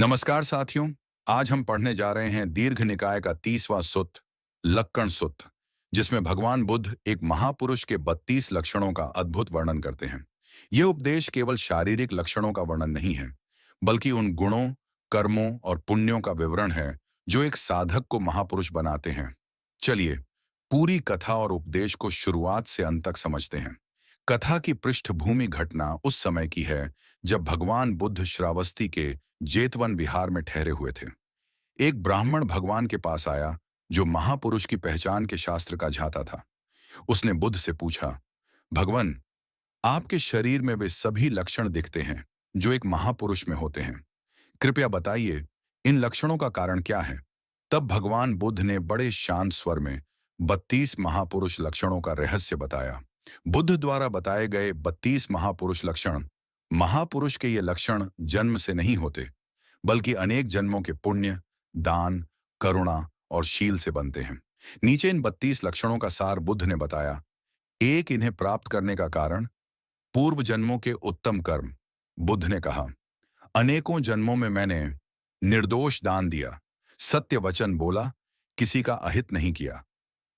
नमस्कार साथियों। आज हम पढ़ने जा रहे हैं दीर्घ निकाय का 30वां सुत्त, लक्कण सुत्त, जिसमें भगवान बुद्ध एक महापुरुष के 32 लक्षणों का अद्भुत वर्णन करते हैं। यह उपदेश केवल शारीरिक लक्षणों का वर्णन नहीं है, बल्कि उन गुणों, कर्मों और पुण्यों का विवरण है जो एक साधक को महापुरुष बनाते हैं। चलिए पूरी कथा और उपदेश को शुरुआत से अंत तक समझते हैं। कथा की पृष्ठभूमि घटना उस समय की है जब भगवान बुद्ध श्रावस्ती के जेतवन विहार में ठहरे हुए थे। एक ब्राह्मण भगवान के पास आया जो महापुरुष की पहचान के शास्त्र का झाता था। उसने बुद्ध से पूछा, भगवान, आपके शरीर में वे सभी लक्षण दिखते हैं जो एक महापुरुष में होते हैं। कृपया बताइए, इन लक्षणों का कारण क्या है? तब भगवान बुद्ध ने बड़े शांत स्वर में 32 महापुरुष लक्षणों का रहस्य बताया। बुद्ध द्वारा बताए गए 32 महापुरुष लक्षण, महापुरुष के ये लक्षण जन्म से नहीं होते, बल्कि अनेक जन्मों के पुण्य, दान, करुणा और शील से बनते हैं। नीचे इन 32 लक्षणों का सार बुद्ध ने बताया। एक, इन्हें प्राप्त करने का कारण, पूर्व जन्मों के उत्तम कर्म। बुद्ध ने कहा, अनेकों जन्मों में मैंने निर्दोष दान दिया, सत्य वचन बोला, किसी का अहित नहीं किया,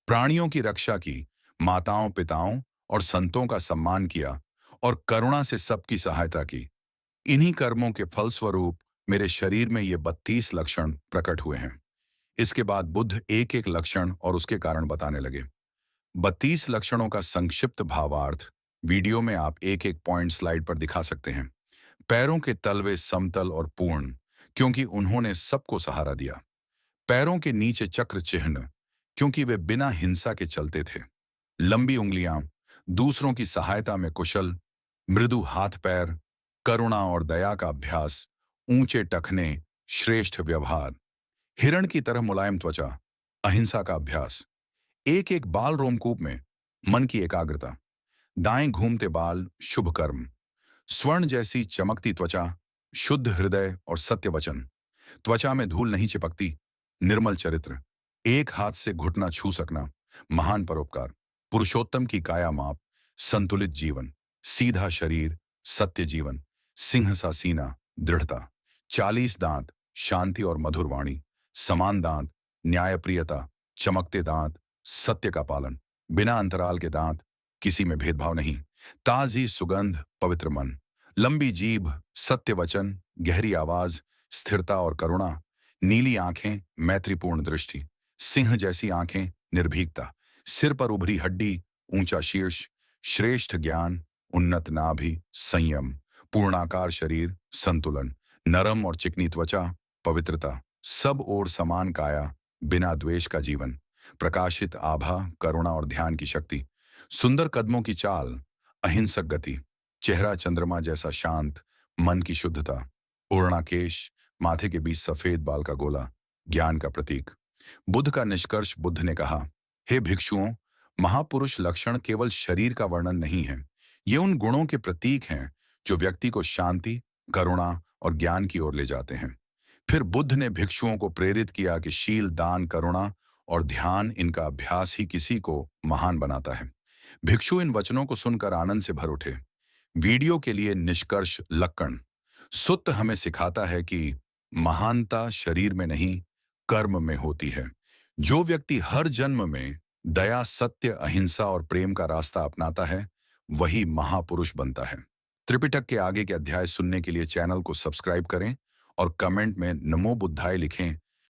प्राणियों की रक्षा की, माताओं पिताओं और संतों का सम्मान किया और करुणा से सबकी सहायता की। इन्हीं कर्मों के फलस्वरूप मेरे शरीर में ये 32 लक्षण प्रकट हुए हैं। इसके बाद बुद्ध एक एक लक्षण और उसके कारण बताने लगे। 32 लक्षणों का संक्षिप्त भावार्थ वीडियो में आप एक एक पॉइंट स्लाइड पर दिखा सकते हैं। पैरों के तलवे समतल और पूर्ण, क्योंकि उन्होंने सबको सहारा दिया। पैरों के नीचे चक्र चिन्ह, क्योंकि वे बिना हिंसा के चलते थे। लंबी उंगलियां, दूसरों की सहायता में कुशल। मृदु हाथ पैर, करुणा और दया का अभ्यास। ऊंचे टखने, श्रेष्ठ व्यवहार। हिरण की तरह मुलायम त्वचा, अहिंसा का अभ्यास। एक एक बाल रोमकूप में मन की एकाग्रता। दाएं घूमते बाल, शुभ कर्म। स्वर्ण जैसी चमकती त्वचा, शुद्ध हृदय और सत्य वचन। त्वचा में धूल नहीं चिपकती, निर्मल चरित्र। एक हाथ से घुटना छू सकना, महान परोपकार। पुरुषोत्तम की काया माप, संतुलित जीवन। सीधा शरीर, सत्य जीवन। सिंह सा सीना, दृढ़ता। 40 दांत, शांति और मधुर वाणी। समान दांत, न्यायप्रियता। चमकते दांत, सत्य का पालन। बिना अंतराल के दांत, किसी में भेदभाव नहीं। ताजी सुगंध, पवित्र मन। लंबी जीभ, सत्य वचन, गहरी आवाज, स्थिरता और करुणा। नीली आंखें, मैत्रीपूर्ण दृष्टि। सिंह जैसी आंखें, निर्भीकता। सिर पर उभरी हड्डी, ऊंचा शीर्ष। श्रेष्ठ ज्ञान, उन्नत नाभि, संयम। पूर्णाकार शरीर, संतुलन। नरम और चिकनी त्वचा, पवित्रता। सब ओर समान काया, बिना द्वेष का जीवन। प्रकाशित आभा, करुणा और ध्यान की शक्ति। सुंदर कदमों की चाल, अहिंसक गति। चेहरा चंद्रमा जैसा शांत, मन की शुद्धता। ओढ़ना केश, माथे के बीच सफेद बाल का गोला, ज्ञान का प्रतीक। बुद्ध का निष्कर्ष, बुद्ध ने कहा, हे भिक्षुओं, महापुरुष लक्षण केवल शरीर का वर्णन नहीं है। ये उन गुणों के प्रतीक हैं जो व्यक्ति को शांति, करुणा और ज्ञान की ओर ले जाते हैं। फिर बुद्ध ने भिक्षुओं को प्रेरित किया कि शील, दान, करुणा और ध्यान, इनका अभ्यास ही किसी को महान बनाता है। भिक्षु इन वचनों को सुनकर आनंद से भर उठे। वीडियो के लिए निष्कर्ष, लक्कण सुत्त हमें सिखाता है कि महानता शरीर में नहीं, कर्म में होती है। जो व्यक्ति हर जन्म में दया, सत्य, अहिंसा और प्रेम का रास्ता अपनाता है, वही महापुरुष बनता है। त्रिपिटक के आगे के अध्याय सुनने के लिए चैनल को सब्सक्राइब करें और कमेंट में नमो बुद्धाय लिखें